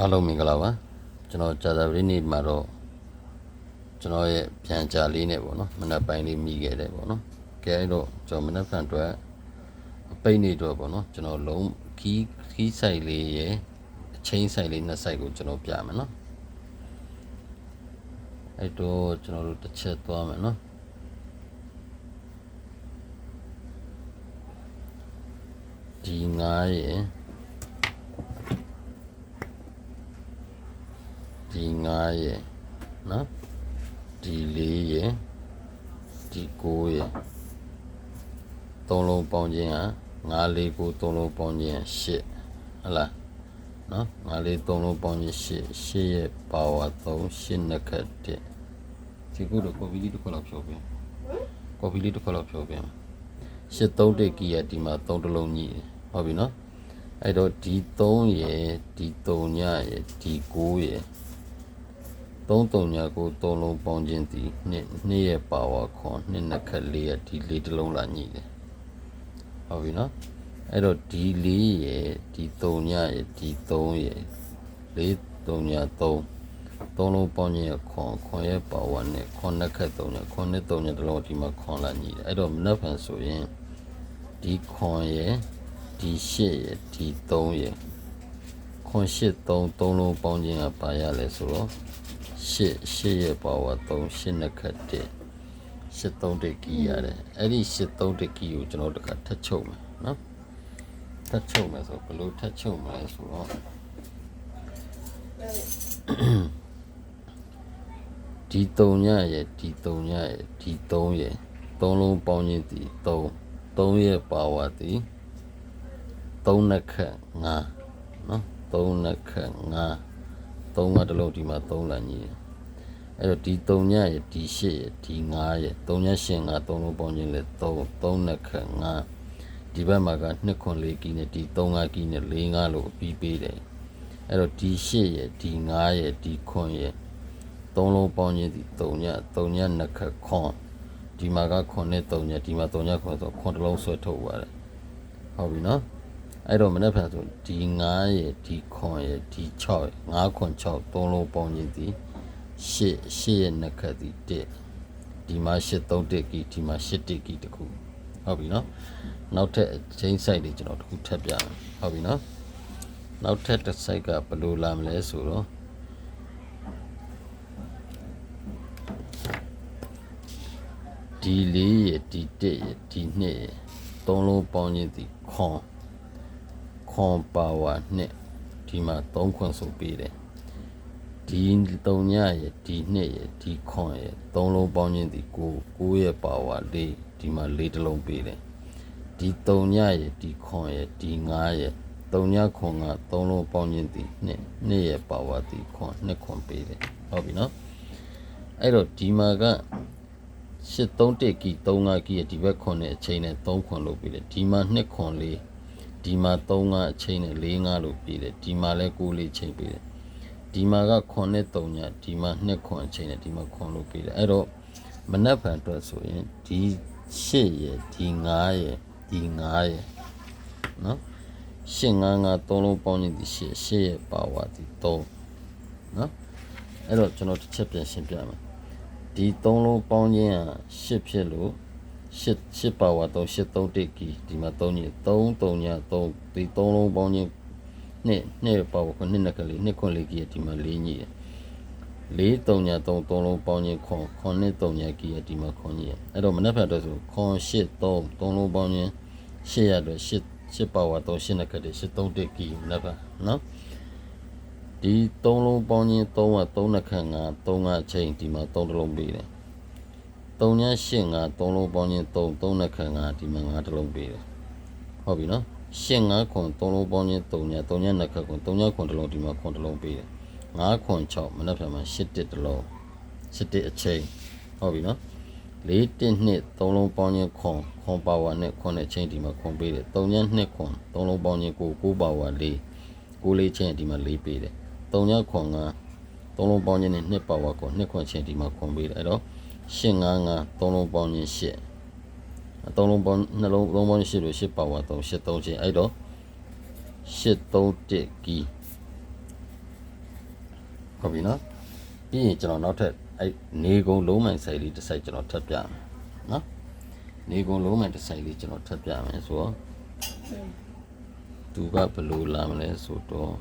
အားလုံးမင်္ဂလာပါကျွန်တော်ကြာသပတေးနေ့မှာတော့ကျွန်တော်ရဲ့ပြန်ကြာလေးနဲ့ပေါ့နော်မနက်ပိုင်းလေးမိခဲ့တယ်ပေါ့နော်ကဲအဲ့တော့ကျွန်တော်မနက်ဖြန်အတွက်အပိတ်နေတော့ပေါ့နော်ကျွန်တော်လုံးခီးဆိုင်လေးရဲ့အချင်းဆိုင်လေးနှစ်ဆိုင်ကိုကျွန်တော်ပြမယ်နော်အဲ့တော့ကျွန်တော်တို့တစ်ချက်သွားမယ်နော်ဒီ9ရဲ့ဒီ9ရဲ့နော်ဒီ4ရဲ့ဒီ9ရဲ့သုံးလုံးပေါင်းခြင်းက9 4 9သုံးလုံးပေါင်းခြင်း8ဟုတ်လားနော်9 4သုံးလုံးပေါင်းခြင်း8ရဲ့ပါဝါ3 8နှစ်ခတ်1ဒီကုတော့ကော်ပီလေးတစ်ခွက်လောက်ဖြောပေးကော်ပီလေးတစ်ခွက်လောက်ဖြောပေး8 3တိတ်ကြီးရဲ့ဒီမှာ3တလုံးကြီးဟုတ်ပြီနော်အဲ့တော့ဒီ3ရဲ့ဒီ3ညရဲ့ဒီ9ရဲ့3 3ညကို3လုံးပေါင်းခြင်းဒီနှစ်ရဲ့ပါဝါခွန်နှစ်နှစ်ခတ်4ရဲ့ဒီ4တလုံးလာညီတယ်ဟုတ်ပြီနော်အဲ့တော့ဒီ4ရဲ့ဒီ3ညရဲ့ဒီ3ရဲ့4 3ည3လုံးပေါင်းခြင်းရဲ့ခွန်ရဲ့ပါဝါနဲ့ခွန်နှစ်ခတ်3ညခွန်နဲ့3ညတလုံးဒီမှာခွန်လာညီတယ်အဲ့တော့မနှက်ဖန်ဆိုရင်ဒီခွန်ရဲ့ဒီ8ရဲ့ဒီ3ရဲ့ခွန်8 3လုံးပေါင်းခြင်းကပါရလဲဆိုတော့8ရဲ့ပါဝါ3 8နှစ်ခတ်1 8 3တိတ်ကြီးရတယ်အဲ့ဒီ8 3တိတ်ကြီးကိုကျွန်တော်တို့ကထပ်ချုပ်မယ်နော်ထပ်ချုပ်မယ်ဆိုဘယ်လိုထပ်ချုပ်မလဲဆိုတော့ဒီ3ညရဲ့ဒီ3ညရဲ့ဒီ3ရဲ့3လုံးပေါင်းခြင်းဒီ3ရဲ့ပါဝါဒီ3နှစ်ခတ်5နော်3နှစ်ခတ်5 3ကတလုံးဒီမှာ3လာညီအဲ့တော့ဒီ3ညရဲ့ဒီ8ရဲ့ဒီ9ရဲ့3ည8 5 3လုံးပေါင်းခြင်းလဲ3နှစ်ခတ်5ဒီဘက်မှာက2ခွန်4ကီးနဲ့ဒီ3 5ကီးနဲ့4 5လို့ပြီးပေးတယ်အဲ့တော့ဒီ8ရဲ့ဒီ9ရဲ့ဒီခွန်ရဲ့3လုံးပေါင်းခြင်းဒီ3ညနှစ်ခတ်ခွန်ဒီမှာကခွန်နဲ့3ညဒီမှာ3ညခွန်ဆိုခွန်တလုံးဆွဲထုတ်သွားတယ်ဟုတ်ပြီနော်အဲ့တော့မနေ့ဖန်ဆိုဒီ9ရဲ့ဒီခွန်ရဲ့ဒီ6ရဲ့9ခွန်6 3လုံးပေါင်းခြင်းဒီ8ရဲ့နှစ်ခတ်ဒီ1ဒီမှာ8 3တက်ကြီးဒီမှာ8တက်ကြီးတခုဟုတ်ပြီနော်နောက်ထပ်ချင်းဆိုင်တွေကျွန်တော်တခုထပ်ပြမယ်ဟုတ်ပြီနော်နောက်ထပ်တစ်ဆိုင်ကဘယ်လိုလာမလဲဆိုတော့ဒီ4ရဲ့ဒီ1ရဲ့ဒီ2ရဲ့3လုံးပေါင်းခြင်းဒီခွန်ပါဝါနဲ့ဒီမှာ3ခွန်ဆိုပေးတယ်ဒီ3ညရဲ့ဒီ2ရဲ့ဒီခွန်ရဲ့3လုံးပေါင်းခြင်းဒီ9ရဲ့ပါဝါ4ဒီမှာ4တလုံးပေးတယ်ဒီ3ညရဲ့ဒီခွန်ရဲ့ဒီ9ရဲ့3ညခွန်က3လုံးပေါင်းခြင်းဒီ2ရဲ့ပါဝါဒီခွန်2ခွန်ပေးတယ်ဟုတ်ပြီနော်အဲ့တော့ဒီမှာက8 3တက်ကြီး3 5ကြီးရဲ့ဒီဘက်ခွန်နဲ့အချိန်နဲ့3ခွန်လို့ပေးတယ်ဒီမှာ2ခွန်4ဒီမှာ3 5အချိန်နဲ့4 5လို့ပေးတယ်ဒီမှာလဲ9 4ချိန်ပေးတယ်ဒီမှာကခွန်နဲ့3ညဒီမှာ2ခွန်အချိန်နဲ့ဒီမှာခွန်လို့ပေးတယ်အဲ့တော့မနက်ဖြန်အတွက်ဆိုရင်ဒီ8ရဲ့ဒီ9ရဲ့ဒီ9ရဲ့နော်8 5 5 3လုံးပေါင်းခြင်းဒီ8ရဲ့ပါဝါဒီ3နော်အဲ့တော့ကျွန်တော်တစ်ချက်ပြန်ရှင်းပြမယ်ဒီ3လုံးပေါင်းခြင်းက8ဖြစ်လို့8ပါဝါ3 8 3တိတ်ကြီးဒီမှာ3ည3 3ည3ဒီ3လုံးပေါင်းခြင်းနှစ်ပါဝါ9နှစ်ကလေး2ခွန်4ကြီးဒီမှာ4ည4 3ည3 3လုံးပေါင်းခြင်းခွန်နဲ့3ညကြီးဒီမှာခွန်ကြီးအဲ့တော့မနေ့ဖက်တော့ဆိုခွန်8 3 3လုံးပေါင်းခြင်း8ရတော့8ပါဝါ3 8နှစ်ကလေး8 3တိတ်ကြီးမနေ့ဖက်နော်ဒီ3လုံးပေါင်းခြင်း3က3နှစ်ခန့်5 3ကအချိန်ဒီမှာ3တလုံးပေးတယ်3ည8 5 3လုံးပေါင်းခြင်း3နှစ်ခန့်5ဒီမှာ5တလုံးပေးတယ်ဟုတ်ပြီနော်8 5ခွန်3လုံးပေါင်းခြင်း3ညနှစ်ခန့်ခွန်3ညခွန်တလုံးဒီမှာခွန်တလုံးပေးတယ်5ခွန်6မနက်ဖြန်မှာ8တစ်တလုံး8တစ်အချိန်ဟုတ်ပြီနော်4 1 2 3လုံးပေါင်းခြင်းခွန်ပါဝါနဲ့ခွန်နဲ့အချိန်ဒီမှာခွန်ပေးတယ်3ည2ခွန်3လုံးပေါင်းခြင်း9ပါဝါ4 9 4ချင်းဒီမှာ4ပေးတယ်3ညခွန်က3လုံးပေါင်းခြင်းနဲ့2ပါဝါခွန်2ခွန်ချင်းဒီမှာခွန်ပေးတယ်အဲ့တော့8 5 5 3လုံးပေါင်းခြင်း8 3လုံးပေါင်း2လုံးပေါင်း8လို့8ပါဝါ3 8 3ချင်းအဲ့တော့8 3 1ကီ ဟုတ်ပြီနော်ပြီးရင်ကျွန်တော်နောက်ထပ်အဲ့နေကုန်လုံးမိုင်ဆိုင်လေးတစ်ဆိုင်ကျွန်တော်ထပ်ပြမယ်နော်နေကုန်လုံးမိုင်တစ်ဆိုင်လေးကျွန်တော်ထပ်ပြမယ်ဆိုတော့သူကဘယ်လိုလာမလဲဆိုတော့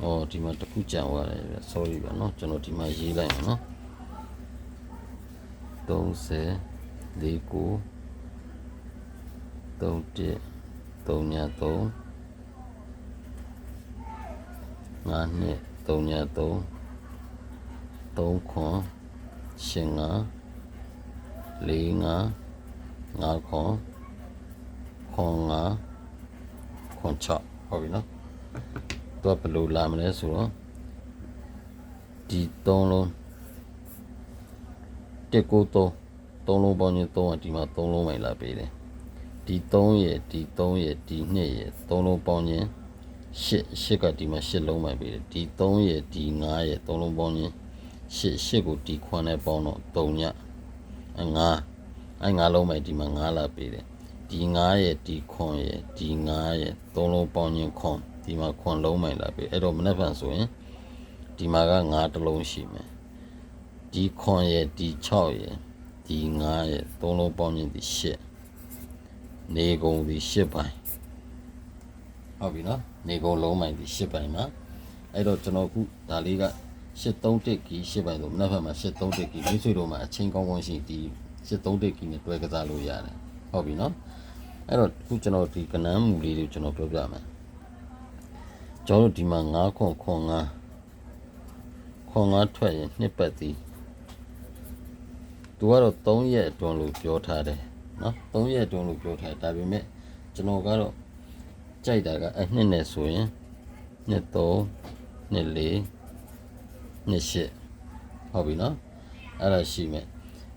အော်ဒီမှာတစ်ခုကြံသွားတယ်ဗျ sorry ဗျနော်ကျွန်တော်ဒီမှာရေးလိုက်မယ်နော်30 49 31 33 5နှစ်303 3ခွန်ရှင်ငါ4ငါ5ခွန်ခွန်ငါခွန်6ဟုတ်ပြီနော်တော့ဘယ်လိုလာမလဲဆိုတော့ဒီ3လုံး193လုံးပေါင်းချင်း3ကဒီမှာ3လုံးမိုင်လာပေးတယ်ဒီ3ရဲ့ဒီ3ရဲ့ဒီ2ရဲ့3လုံးပေါင်းချင်း8ကဒီမှာ8လုံးမိုင်ပေးတယ်ဒီ3ရဲ့ဒီ9ရဲ့3လုံးပေါင်းချင်း8ကိုဒီခွန်းနဲ့ပေါင်းတော့3ည9လုံးမိုင်ဒီမှာ9လာပေးတယ်ဒီ9ရဲ့ဒီခွန်းရဲ့ဒီ9ရဲ့3လုံးပေါင်းချင်းခွန်းဒီမှာခွန်းလုံးမိုင်လာပေးအဲ့တော့မနေ့ကဆိုရင်ဒီမှာက9တစ်လုံးရှိမယ်ဒီခွန်းရဲ့ဒီ6ရဲ့ဒီ9ရဲ့3လုံးပေါင်းချင်းဒီ8နေကုန်ဒီ8ပိုင်းဟုတ်ပြီနော်နေကုန်လုံးမိုင်ဒီ8ပိုင်းမှာအဲ့တော့ကျွန်တော်ခုဒါလေးက831ကီ8ပိုင်းဆိုမနက်ဖြန်မှာ831ကီမိတ်ဆွေတို့မှာအချင်းကောင်းကောင်းရှိဒီ831ကီနဲ့တွဲကစားလို့ရတယ်ဟုတ်ပြီနော်အဲ့တော့ခုကျွန်တော်ဒီကနန်းမူလေးတွေကျွန်တော်ပြောပြမယ်ကျွန်တော်တို့ဒီမှာ9ခွန်ခွန်9ထွက်ရင်နှစ်ပတ်သည်သူကတော့3ရက်အတွင်းလို့ပြောထားတယ်နော်3ရက်အတွင်းလို့ပြောထားဒါပေမဲ့ကျွန်တော်ကတော့ကြိုက်တာကနှစ်နဲ့ဆိုရင်နှစ်3နှစ်4နှစ်8ဟုတ်ပြီနော်အဲ့ဒါရှိမယ်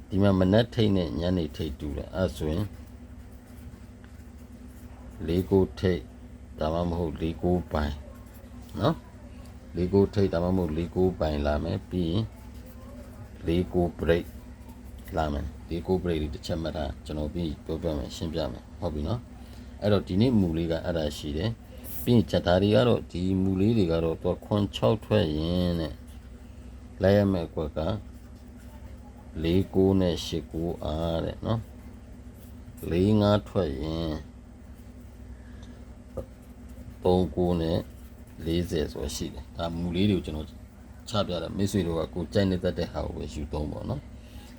ဒီမှာမနက်ထိတ်နဲ့ညနေထိတ်တူတယ်အဲ့ဆိုရင်4ကိုထိတ်ဒါမှမဟုတ်4ကိုပိုင်းနော်4ကိုထိတ်ဒါမှမဟုတ်4ကိုပိုင်းလာမယ်ပြီးရင်4ကို break လာမယ်4ကို break လေးတစ်ချက်မှတ်ထားကျွန်တော်ပြီးပြောပြမယ်ရှင်းပြမယ်ဟုတ်ပြီနော်အဲ့တော့ဒီနေ့မူလေးကအဲ့ဒါရှိတယ်ပြီးရင်ချက်သားတွေကတော့ဒီမူလေးတွေကတော့တော့ခွန်6ထွက်ရင်တဲ့လိုက်ရမယ်ကွက်က4ကိုနဲ့8ကိုအားတဲ့နော်4 5ထွက်ရင်3ကိုနဲ့40ဆိုရှိတယ်ဒါမူလေးတွေကိုကျွန်တော်ချပြတယ်မိတ်ဆွေတို့ကကိုကြိုက်နေတတ်တဲ့ဟာကိုပဲယူသုံးပေါ့နော်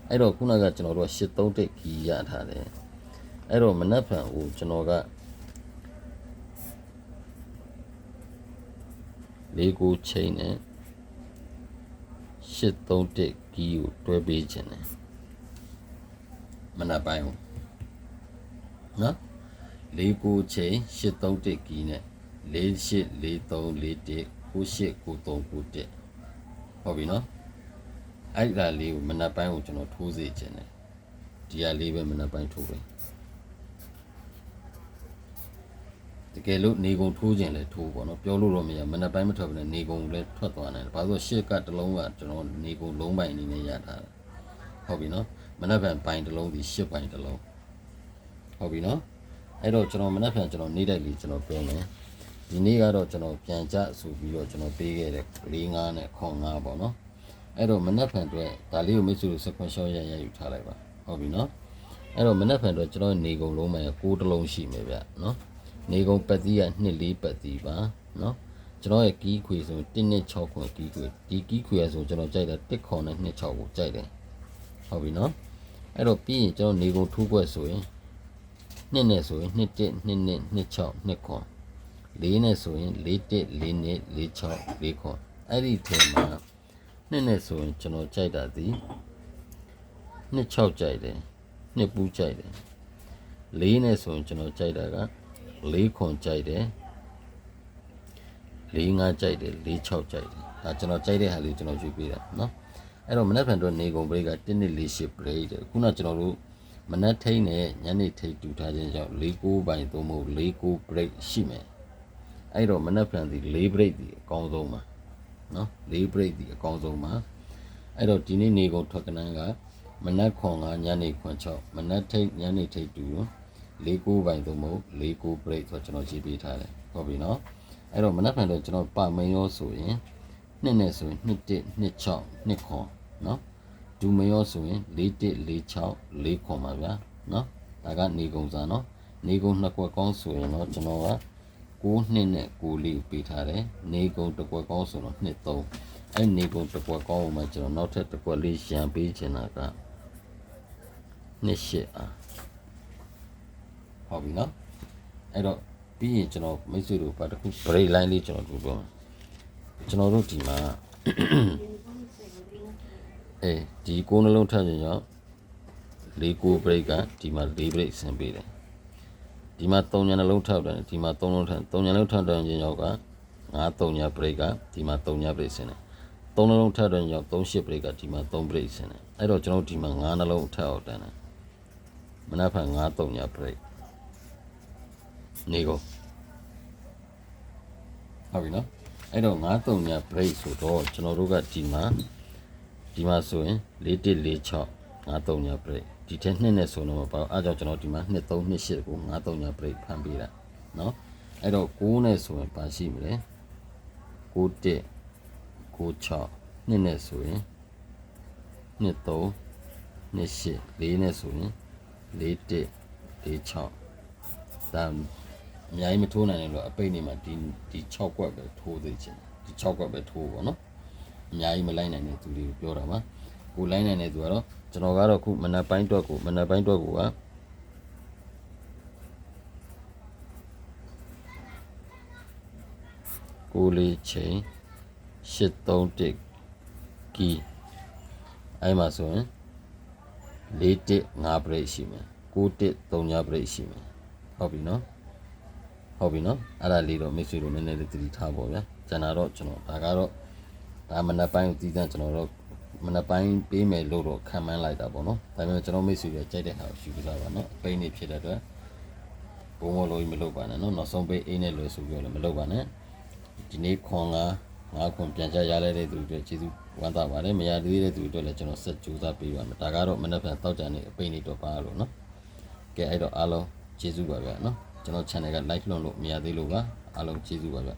အဲ့တော့ခုနကကျွန်တော်တို့831ကီရထားတယ်အဲ့တော့မနက်ဖြန်ကိုကျွန်တော်က4ကိုချိန်နဲ့831ကီကိုတွဲပေးခြင်းတယ်မနက်ပိုင်းကိုနော်4ကိုချိန်831ကီနဲ့484341 989391ဟုတ်ပြီနော်အဲ့ဒါလေးကိုမနက်ပိုင်းကိုကျွန်တော်ထိုးစေခြင်းတယ်ဒီဟာလေးပဲမနက်ပိုင်းထိုးပဲတကယ်လို့နေကုန်ထိုးခြင်းလဲထိုးပေါ့နော်ပြောလို့တော့မရမနက်ပိုင်းမထွက်ဘူးနဲ့နေကုန်လဲထွက်သွားတယ်ဘာလို့ရှစ်ကတစ်လုံးကကျွန်တော်နေကုန်လုံးပိုင်းအနေနဲ့ရထားတယ်ဟုတ်ပြီနော်မနက်ဖြန်ပိုင်းတစ်လုံးဒီရှစ်ပိုင်းတစ်လုံးဟုတ်ပြီနော်အဲ့တော့ကျွန်တော်မနက်ဖြန်ကျွန်တော်နေ့တိုင်းလေးကျွန်တော်ပြောမယ်ဒီနေ့ကတော့ကျွန်တော်ပြန်ကြဆိုပြီးတော့ကျွန်တော်ပေးခဲ့တဲ့4 5နဲ့ခွန်5ပေါ့နော်အဲ့တော့မနက်ဖြန်အတွက်ဒါလေးကိုမိတ်ဆွေတို့စကွန်ရှော့ရယူထားလိုက်ပါဟုတ်ပြီနော်အဲ့တော့မနက်ဖြန်အတွက်ကျွန်တော်နေကုန်လုံးပိုင်း6တစ်လုံးရှိမယ်ဗျနော်နေကုန်ပတ်သီးက2 4ပတ်သီးပါနော်ကျွန်တော်ရဲ့ကီးခွေဆို1နဲ့6ခွန်ကီးခွေဒီကီးခွေဆိုကျွန်တော်ကြိုက်တာ1ခွန်နဲ့2 6ကိုကြိုက်တယ်ဟုတ်ပြီနော်အဲ့တော့ပြီးရင်ကျွန်တော်နေကုန်ထူးခွက်ဆိုရင်2နဲ့ဆိုရင်2 1 2နဲ့2 6 2ခွန်4နဲ့ဆိုရင်4 1 4နဲ့4 6 4ခွန်အဲ့ဒီထဲမှာ2နဲ့ဆိုရင်ကျွန်တော်ကြိုက်တာဒီ2 6ကြိုက်တယ်2ပူးကြိုက်တယ်4နဲ့ဆိုရင်ကျွန်တော်ကြိုက်တာက4ခွန်ကြိုက်တယ်4 5ကြိုက်တယ်4 6ကြိုက်တယ်ဒါကျွန်တော်ကြိုက်တဲ့ဟာလေးကျွန်တော်ရွေးပေးတာเนาะအဲ့တော့မနက်ဖြန်တော့နေကုန် break က1 2 4 8 break တယ်ခုနကျွန်တော်တို့မနက်ထိန်နဲ့ညနေထိန်တူထားခြင်းကြောင့်4 9ပိုင်းသုံးဖို့4 9 break ရှိမယ်အဲ့တော့မနက်ဖြန်ဒီ4 break ဒီအကောင်းဆုံးပါเนาะ4 break ဒီအကောင်းဆုံးပါအဲ့တော့ဒီနေ့နေကုန်ထွက်ကနန်းကမနက်ခွန်9ညနေခွန်6မနက်ထိန်ညနေထိန်တူ ၄၉ပိုင်းသို့မဟုတ်၄၉ break ဆိုကျွန်တော်ရေးပေးထားတယ်ဟုတ်ပြီနော်အဲ့တော့မနက်ဖြန်တော့ကျွန်တော်ပါမင်းရောဆိုရင်နှစ်နဲ့ဆိုရင်2 1 2 6 2ခွန်နော်ဒူမရောဆိုရင်4 1 4 6 4ခွန်ပါဗျာနော်ဒါကနေကုံစာနော်နေကုံနှစ်ကွက်ကောင်းဆိုရင်တော့ကျွန်တော်က9နှစ်နဲ့9လေးပေးထားတယ်နေကုံတစ်ကွက်ကောင်းဆိုတော့2 3အဲ့နေကုံတစ်ကွက်ကောင်းမှာကျွန်တော်နောက်ထပ်တစ်ကွက်လေးရံပေးချင်တာက2 8အားဟုတ်ပြီနော်အဲ့တော့ပြီးရင်ကျွန်တော်မိတ်ဆွေတို့ဘာတစ်ခု break line လေးကျွန်တော်တို့ပြောကျွန်တော်တို့ဒီမှာဒီကိုးနှလုံးထပ်ရင်ကြောင့်၄၉ break ကဒီမှာ၄ break ဆင်ပေးတယ်ဒီမှာ3ညာနှလုံးထပ်တယ်ဒီမှာ3လုံးထပ်3ညာနှလုံးထပ်တယ်ရင်ကြောင့်က9 3ညာ break ကဒီမှာ3ညာ break ဆင်တယ်3နှလုံးထပ်တယ်ကြောင့်3 8 break ကဒီမှာ3 break ဆင်တယ်အဲ့တော့ကျွန်တော်ဒီမှာ9နှလုံးထပ်အောင်တန်းတယ်မနက်ဖြန်9 3ညာ break နေကိုဟုတ်ပြီနော်အဲ့တော့9 3ညာ break ဆိုတော့ကျွန်တော်တို့ကဒီမှာဆိုရင်4 1 4 6 9 3ညာ break ဒီထက်2နဲ့ဆိုတော့မပေါ့အားကြောင့်ကျွန်တော်ဒီမှာ2 3 2 8ကို9 3ညာ break ဖန်ပေးတာနော်အဲ့တော့9နဲ့ဆိုရင်ပါရှိမလဲ9 1 9 6 2နဲ့ဆိုရင်2 3 2 8 4နဲ့ဆိုရင်4 1 4 6ဒါအများကြီးမထိုးနိုင်တယ်လို့အပိတ်နေမှာဒီ6ကွက်ပဲထိုးသေးချင်ဒီ6ကွက်ပဲထိုးပါနော်အများကြီးမလိုက်နိုင်တဲ့သူတွေကိုပြောတာပါကိုလိုက်နိုင်တဲ့သူကတော့ကျွန်တော်ကတော့ခုမနက်ပိုင်းတွက်ကိုကကိုလေးချိန်831ကီအဲ့မှာဆိုရင်4 1 5 break ရှိမယ်9 1 3 ညာ break ရှိမယ်ဟုတ်ပြီနော်အဲ့ဒါလေးတော့မိတ်ဆွေတို့နည်းနည်းလေးသတိထားပါဗျာကျန်တာတော့ကျွန်တော်ဒါကတော့ဒါမနက်ပိုင်းကိုတည်တံ့ကျွန်တော်တို့မနက်ပိုင်းပေးမယ်လို့တော့ခံမှန်းလိုက်တာပေါ့နော်ဒါပေမဲ့ကျွန်တော်မိတ်ဆွေတွေကြိုက်တဲ့ဟာကိုယူကြပါနော်အပိန်းနေဖြစ်တဲ့အတွက်ဘုံမလို့မလုပ်ပါနဲ့နော်နောက်ဆုံးပေးအိမ်နဲ့လွယ်ဆိုပြီးတော့လည်းမလုပ်ပါနဲ့ဒီနေ့ခွန်ငါခွန်ပြန်ချရလဲတဲ့သူတွေကျေးဇူးဝမ်းသာပါတယ်မရသေးတဲ့သူတွေလည်းကျွန်တော်ဆက်ကြိုးစားပေးပါမယ်ဒါကတော့မနက်ဖြန်တောက်ကြနေအပိန်းနေတော့ပါလို့နော်ကဲအဲ့တော့အားလုံးကျေးဇူးပါဗျာနော်ကျွန်တော် channel က like လုပ်လို့မရသေးလို့ပါအားလုံးကျေးဇူးပါဗျာ